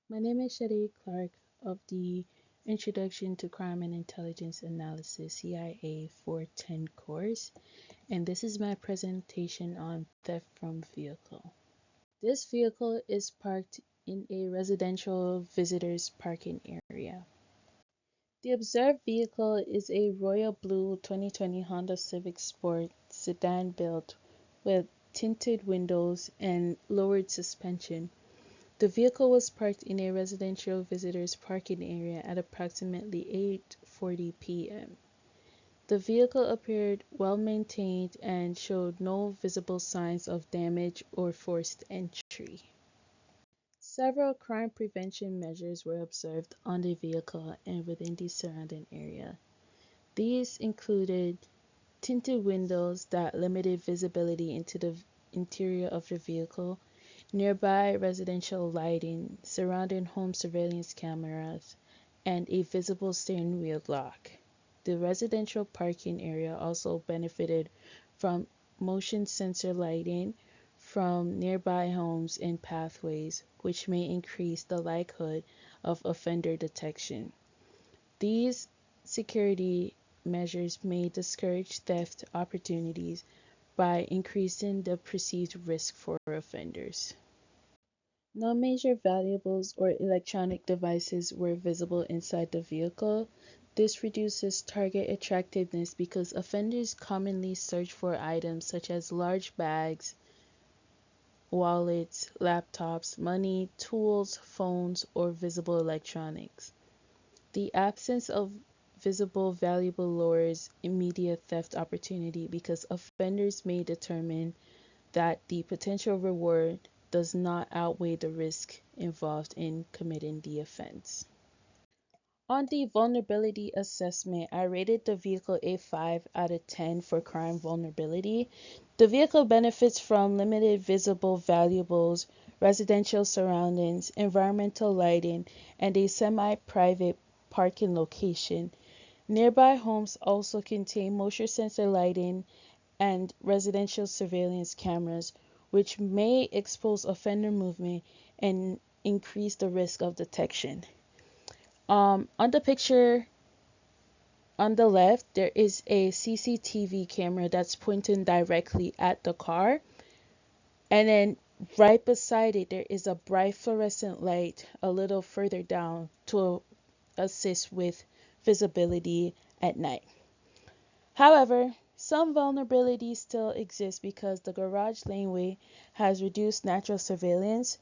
My name is Shade Clark of the Introduction to Crime and Intelligence Analysis CIA 410 course, and this is my presentation on theft from vehicle. This vehicle is parked in a residential visitors parking area. The observed vehicle is a royal blue 2020 Honda Civic Sport sedan built with tinted windows and lowered suspension. The vehicle was parked in a residential visitors parking area at approximately 8:40 p.m. The vehicle appeared well maintained and showed no visible signs of damage or forced entry. Several crime prevention measures were observed on the vehicle and within the surrounding area. These included tinted windows that limited visibility into the interior of the vehicle, nearby residential lighting, surrounding home surveillance cameras, and a visible steering wheel lock. The residential parking area also benefited from motion sensor lighting from nearby homes and pathways, which may increase the likelihood of offender detection. These security measures may discourage theft opportunities by increasing the perceived risk for offenders. No major valuables or electronic devices were visible inside the vehicle. This reduces target attractiveness because offenders commonly search for items such as large bags, wallets, laptops, money, tools, phones, or visible electronics. The absence of visible valuable lowers immediate theft opportunity because offenders may determine that the potential reward does not outweigh the risk involved in committing the offense. On the vulnerability assessment, I rated the vehicle a 5 out of 10 for crime vulnerability. The vehicle benefits from limited visible valuables, residential surroundings, environmental lighting, and a semi-private parking location. Nearby homes also contain motion sensor lighting and residential surveillance cameras, which may expose offender movement and increase the risk of detection. On the picture on the left, there is a CCTV camera that's pointing directly at the car, and then right beside it, there is a bright fluorescent light a little further down to assist with visibility at night. However, some vulnerabilities still exist because the garage laneway has reduced natural surveillance,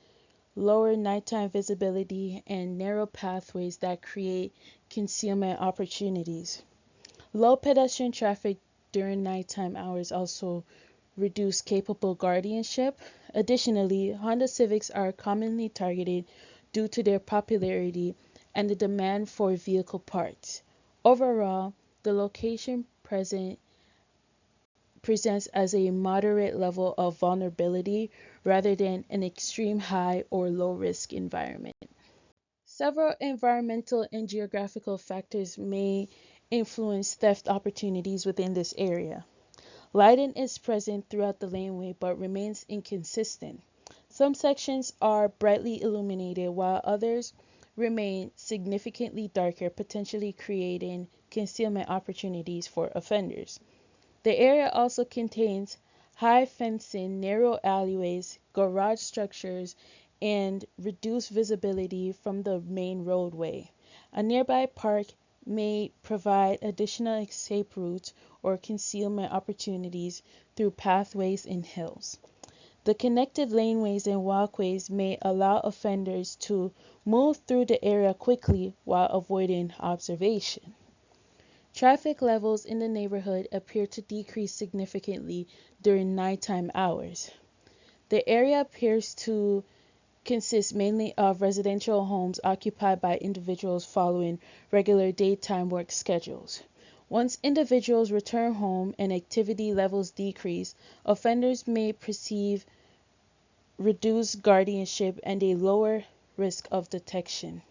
lower nighttime visibility, and narrow pathways that create concealment opportunities. Low pedestrian traffic during nighttime hours also reduce capable guardianship. Additionally, Honda Civics are commonly targeted due to their popularity and the demand for vehicle parts. Overall, the location presents as a moderate level of vulnerability rather than an extreme high or low risk environment. Several environmental and geographical factors may influence theft opportunities within this area. Lighting is present throughout the laneway but remains inconsistent. Some sections are brightly illuminated while others remain significantly darker, potentially creating concealment opportunities for offenders. The area also contains high fencing, narrow alleyways, garage structures, and reduced visibility from the main roadway. A nearby park may provide additional escape routes or concealment opportunities through pathways and hills. The connected laneways and walkways may allow offenders to move through the area quickly while avoiding observation. Traffic levels in the neighborhood appear to decrease significantly during nighttime hours. The area appears to consist mainly of residential homes occupied by individuals following regular daytime work schedules. Once individuals return home and activity levels decrease, offenders may perceive reduced guardianship and a lower risk of detection.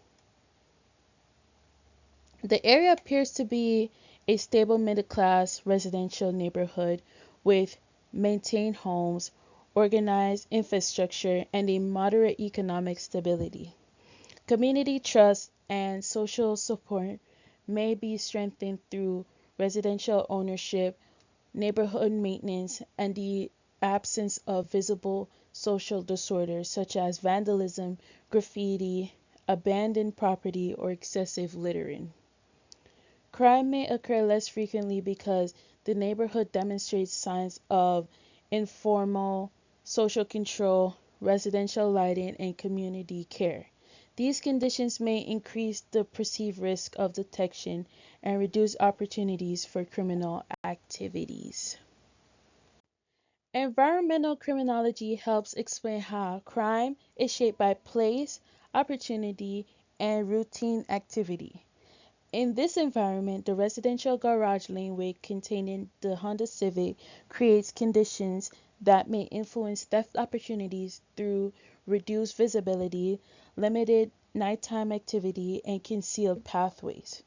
The area appears to be a stable middle-class residential neighborhood with maintained homes, organized infrastructure, and a moderate economic stability. Community trust and social support may be strengthened through residential ownership, neighborhood maintenance, and the absence of visible social disorders such as vandalism, graffiti, abandoned property, or excessive littering. Crime may occur less frequently because the neighborhood demonstrates signs of informal social control, residential lighting, and community care. These conditions may increase the perceived risk of detection and reduce opportunities for criminal activities. Environmental criminology helps explain how crime is shaped by place, opportunity, and routine activity. In this environment, the residential garage laneway containing the Honda Civic creates conditions that may influence theft opportunities through reduced visibility, limited nighttime activity, and concealed pathways.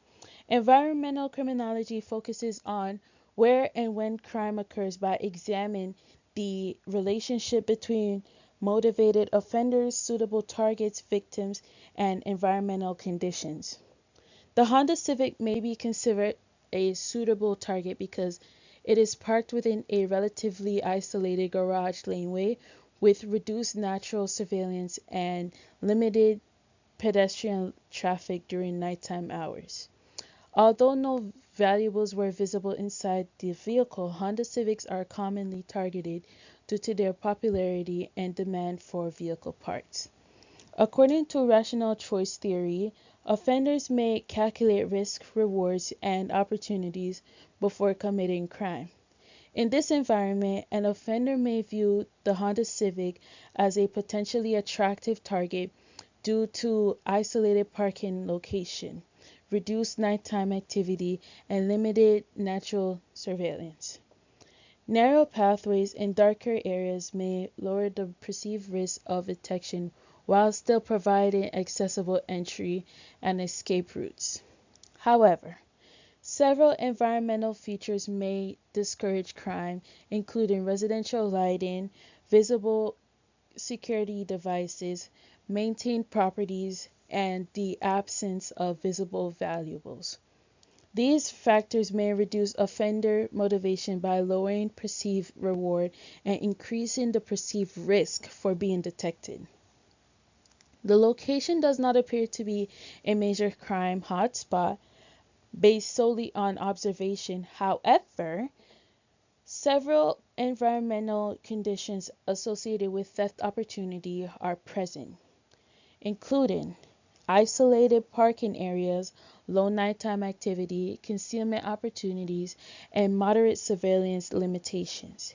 Environmental criminology focuses on where and when crime occurs by examining the relationship between motivated offenders, suitable targets, victims, and environmental conditions. The Honda Civic may be considered a suitable target because it is parked within a relatively isolated garage laneway with reduced natural surveillance and limited pedestrian traffic during nighttime hours. Although no valuables were visible inside the vehicle, Honda Civics are commonly targeted due to their popularity and demand for vehicle parts. According to rational choice theory, offenders may calculate risk, rewards, and opportunities before committing crime. In this environment, an offender may view the Honda Civic as a potentially attractive target due to isolated parking location, reduced nighttime activity, and limited natural surveillance. Narrow pathways in darker areas may lower the perceived risk of detection while still providing accessible entry and escape routes. However, several environmental features may discourage crime, including residential lighting, visible security devices, maintained properties, and the absence of visible valuables. These factors may reduce offender motivation by lowering perceived reward and increasing the perceived risk for being detected. The location does not appear to be a major crime hotspot based solely on observation. However, several environmental conditions associated with theft opportunity are present, including isolated parking areas, low nighttime activity, concealment opportunities, and moderate surveillance limitations.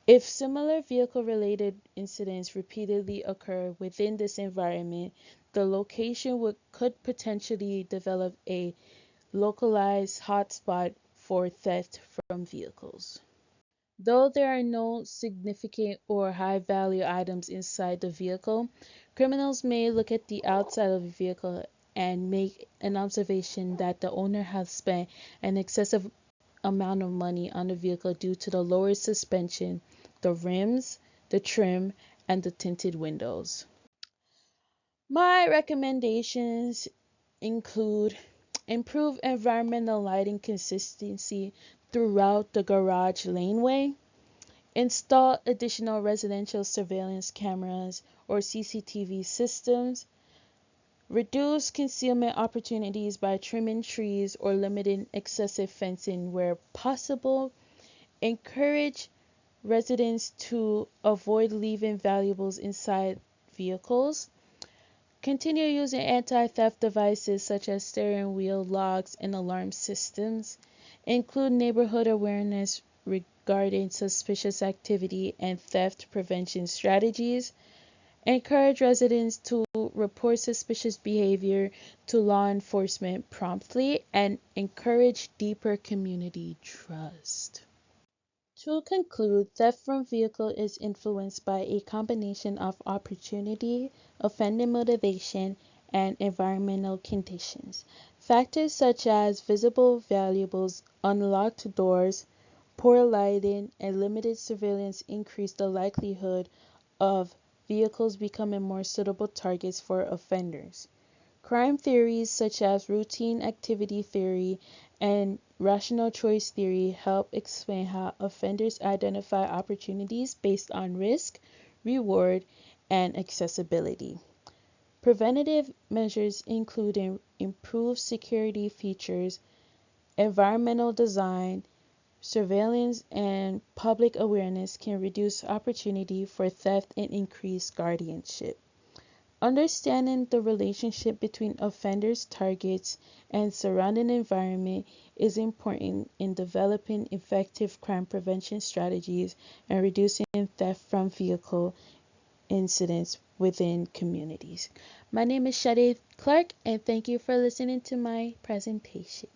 If similar vehicle-related incidents repeatedly occur within this environment, the location could potentially develop a localized hotspot for theft from vehicles. Though there are no significant or high-value items inside the vehicle, criminals may look at the outside of the vehicle and make an observation that the owner has spent an excessive amount of money on the vehicle due to the lower suspension, the rims, the trim, and the tinted windows. My recommendations include improve environmental lighting consistency throughout the garage laneway, install additional residential surveillance cameras or CCTV systems, reduce concealment opportunities by trimming trees or limiting excessive fencing where possible, encourage residents to avoid leaving valuables inside vehicles, continue using anti-theft devices such as steering wheel locks and alarm systems, include neighborhood awareness regarding suspicious activity and theft prevention strategies, encourage residents to report suspicious behavior to law enforcement promptly, and encourage deeper community trust. To conclude, theft from vehicle is influenced by a combination of opportunity, offender motivation, and environmental conditions. Factors such as visible valuables, unlocked doors, poor lighting, and limited surveillance increase the likelihood of vehicles becoming more suitable targets for offenders. Crime theories such as routine activity theory and rational choice theory help explain how offenders identify opportunities based on risk, reward, and accessibility. Preventative measures include improved security features, environmental design, surveillance, and public awareness can reduce opportunity for theft and increase guardianship. Understanding the relationship between offenders' targets and surrounding environment is important in developing effective crime prevention strategies and reducing theft from vehicle incidents within communities. My name is Shade Clark, and thank you for listening to my presentation.